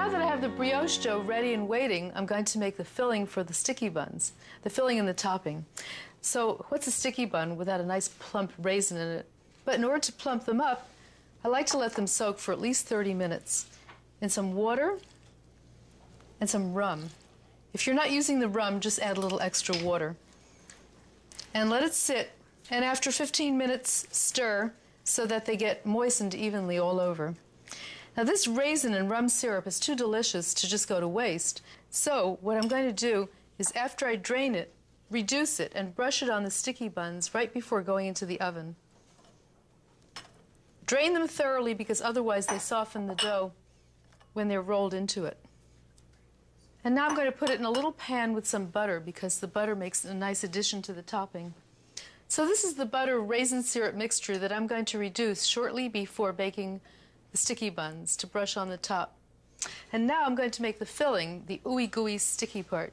now that I have the brioche dough ready and waiting, I'm going to make the filling for the sticky buns, the filling and the topping. So what's a sticky bun without a nice plump raisin in it? But in order to plump them up, I like to let them soak for at least 30 minutes in some water and some rum. If you're not using the rum, just add a little extra water. And let it sit, and after 15 minutes, stir so that they get moistened evenly all over. Now this raisin and rum syrup is too delicious to just go to waste. So what I'm going to do is after I drain it, reduce it and brush it on the sticky buns right before going into the oven. Drain them thoroughly because otherwise they soften the dough when they're rolled into it. And now I'm going to put it in a little pan with some butter because the butter makes a nice addition to the topping. So this is the butter raisin syrup mixture that I'm going to reduce shortly before baking the sticky buns to brush on the top. And now I'm going to make the filling, the ooey gooey sticky part.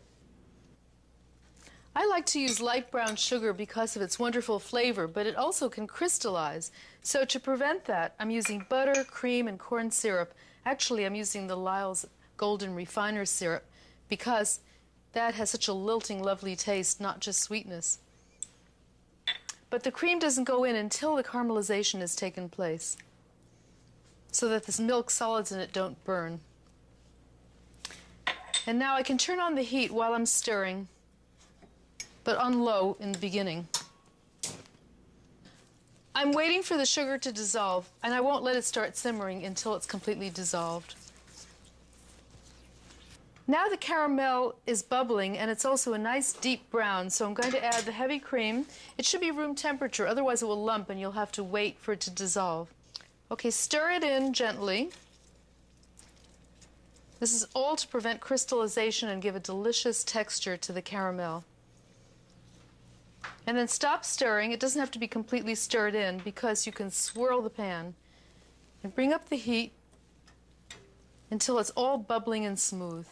I like to use light brown sugar because of its wonderful flavor, but it also can crystallize. So to prevent that, I'm using butter, cream, and corn syrup. Actually, I'm using the Lyle's Golden Refiner syrup because that has such a lilting, lovely taste, not just sweetness. But the cream doesn't go in until the caramelization has taken place, so that the milk solids in it don't burn. And now I can turn on the heat while I'm stirring, but on low in the beginning. I'm waiting for the sugar to dissolve, and I won't let it start simmering until it's completely dissolved. Now the caramel is bubbling, and it's also a nice deep brown, so I'm going to add the heavy cream. It should be room temperature, otherwise it will lump and you'll have to wait for it to dissolve. Okay, stir it in gently. This is all to prevent crystallization and give a delicious texture to the caramel. And then stop stirring. It doesn't have to be completely stirred in because you can swirl the pan. And bring up the heat until it's all bubbling and smooth.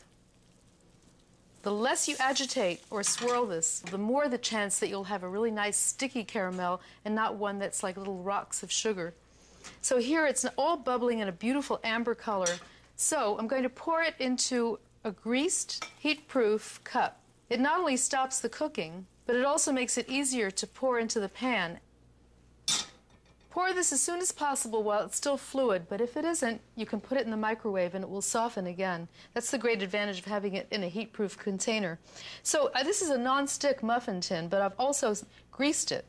The less you agitate or swirl this, the more the chance that you'll have a really nice sticky caramel and not one that's like little rocks of sugar. So here it's all bubbling in a beautiful amber color. So I'm going to pour it into a greased, heat-proof cup. It not only stops the cooking, but it also makes it easier to pour into the pan. Pour this as soon as possible while it's still fluid, but if it isn't, you can put it in the microwave and it will soften again. That's the great advantage of having it in a heat-proof container. So this is a non-stick muffin tin, but I've also greased it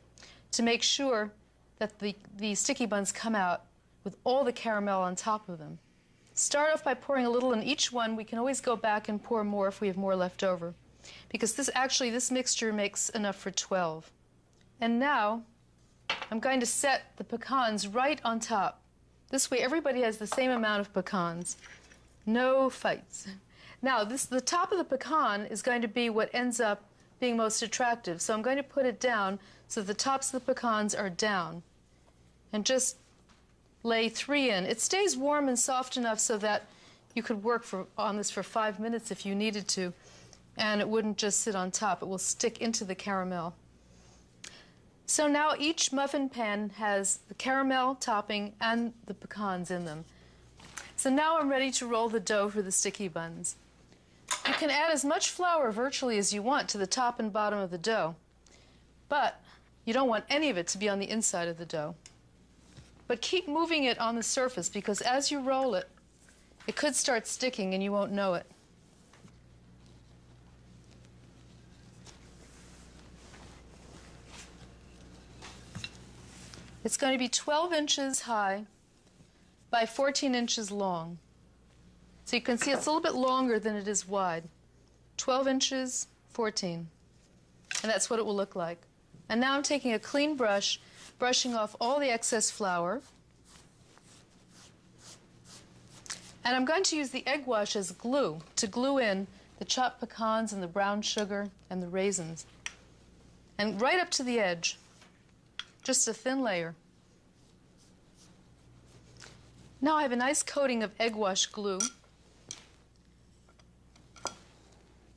to make sure that the sticky buns come out with all the caramel on top of them. Start off by pouring a little in each one. We can always go back and pour more if we have more left over, because this mixture makes enough for 12. And now I'm going to set the pecans right on top. This way everybody has the same amount of pecans. No fights. Now the top of the pecan is going to be what ends up being most attractive. So I'm going to put it down so the tops of the pecans are down. And just lay 3 in. It stays warm and soft enough so that you could work on this for 5 minutes if you needed to, and it wouldn't just sit on top. It will stick into the caramel. So now each muffin pan has the caramel topping and the pecans in them. So now I'm ready to roll the dough for the sticky buns. You can add as much flour virtually as you want to the top and bottom of the dough, but you don't want any of it to be on the inside of the dough. But keep moving it on the surface because as you roll it, it could start sticking and you won't know it. It's going to be 12 inches high by 14 inches long. So you can see it's a little bit longer than it is wide. 12 inches, 14. And that's what it will look like. And now I'm taking a clean brush, brushing off all the excess flour. And I'm going to use the egg wash as glue to glue in the chopped pecans and the brown sugar and the raisins. And right up to the edge, just a thin layer. Now I have a nice coating of egg wash glue.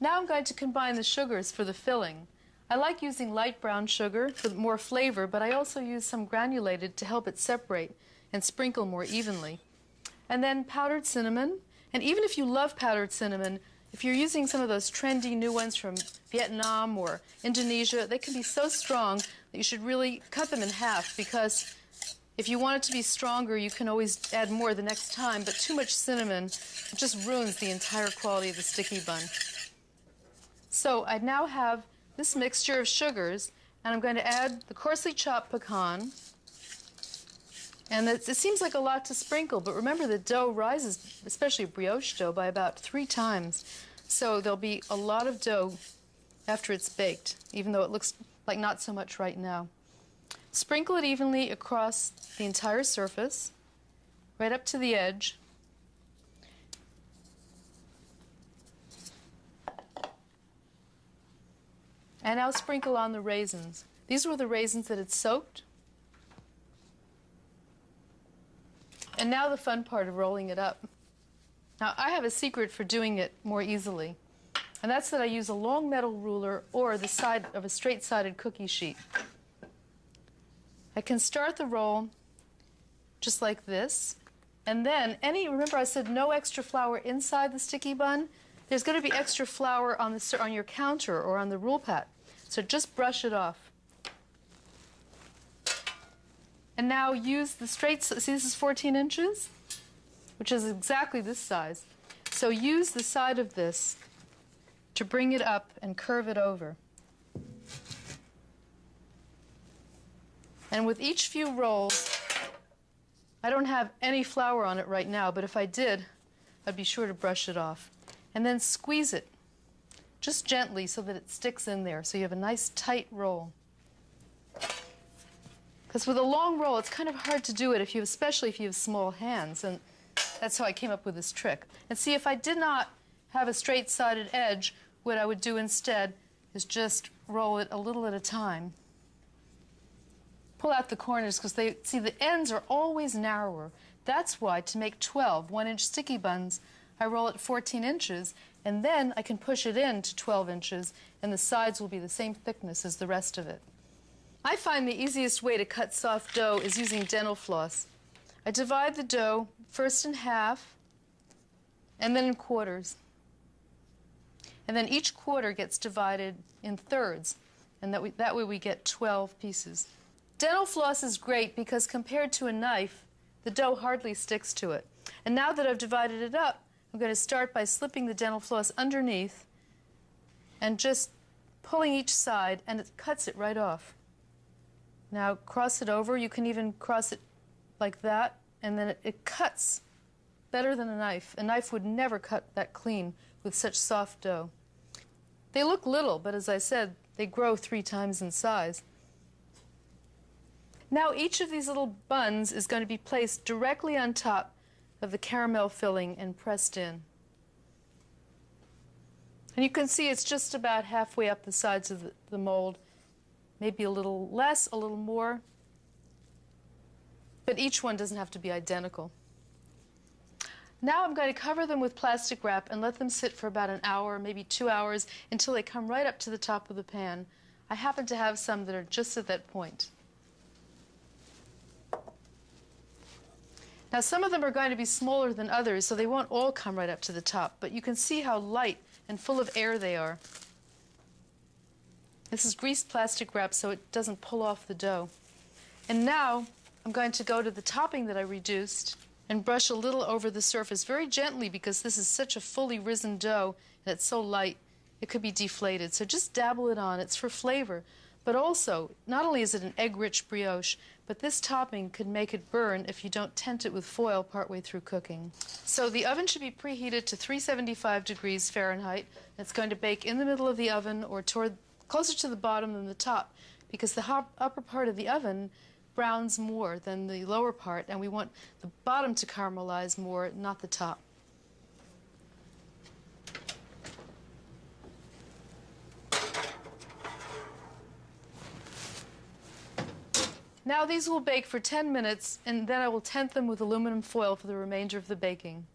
Now I'm going to combine the sugars for the filling. I like using light brown sugar for more flavor, but I also use some granulated to help it separate and sprinkle more evenly. And then powdered cinnamon And even if you love powdered cinnamon, if you're using some of those trendy new ones from Vietnam or Indonesia, they can be so strong that you should really cut them in half, because if you want it to be stronger, you can always add more the next time, but too much cinnamon just ruins the entire quality of the sticky bun. So I now have this mixture of sugars, and I'm going to add the coarsely chopped pecan. And it seems like a lot to sprinkle, but remember the dough rises, especially brioche dough, by about 3 times. So there'll be a lot of dough after it's baked, even though it looks like not so much right now. Sprinkle it evenly across the entire surface, right up to the edge. And now sprinkle on the raisins. These were the raisins that had soaked. And now the fun part of rolling it up. Now I have a secret for doing it more easily, and that's that I use a long metal ruler or the side of a straight-sided cookie sheet. I can start the roll just like this, and then remember I said no extra flour inside the sticky bun? There's going to be extra flour on your counter or on the rule pad, so just brush it off. And now use the see this is 14 inches, which is exactly this size. So use the side of this to bring it up and curve it over. And with each few rolls, I don't have any flour on it right now, but if I did, I'd be sure to brush it off. And then squeeze it, just gently so that it sticks in there, so you have a nice tight roll. Because with a long roll, it's kind of hard to do it, especially if you have small hands, and that's how I came up with this trick. And see, if I did not have a straight-sided edge, what I would do instead is just roll it a little at a time. Pull out the corners, because the ends are always narrower. That's why, to make 12 1-inch sticky buns, I roll it 14 inches, and then I can push it in to 12 inches, and the sides will be the same thickness as the rest of it. I find the easiest way to cut soft dough is using dental floss. I divide the dough first in half and then in quarters. And then each quarter gets divided in thirds, and that way we get 12 pieces. Dental floss is great because compared to a knife, the dough hardly sticks to it. And now that I've divided it up, I'm going to start by slipping the dental floss underneath and just pulling each side, and it cuts it right off. Now cross it over. You can even cross it like that, and then it cuts better than a knife. A knife would never cut that clean with such soft dough. They look little, but as I said, they grow 3 times in size. Now each of these little buns is going to be placed directly on top of the caramel filling and pressed in. And you can see it's just about halfway up the sides of the mold. Maybe a little less, a little more, but each one doesn't have to be identical. Now I'm going to cover them with plastic wrap and let them sit for about an hour, maybe 2 hours, until they come right up to the top of the pan. I happen to have some that are just at that point. Now some of them are going to be smaller than others, so they won't all come right up to the top, but you can see how light and full of air they are. This is greased plastic wrap so it doesn't pull off the dough. And now I'm going to go to the topping that I reduced and brush a little over the surface very gently, because this is such a fully risen dough and it's so light it could be deflated. So just dabble it on. It's for flavor. But also, not only is it an egg-rich brioche, but this topping could make it burn if you don't tent it with foil partway through cooking. So the oven should be preheated to 375 degrees Fahrenheit. It's going to bake in the middle of the oven or closer to the bottom than the top, because the upper part of the oven browns more than the lower part, and we want the bottom to caramelize more, not the top. Now these will bake for 10 minutes, and then I will tent them with aluminum foil for the remainder of the baking.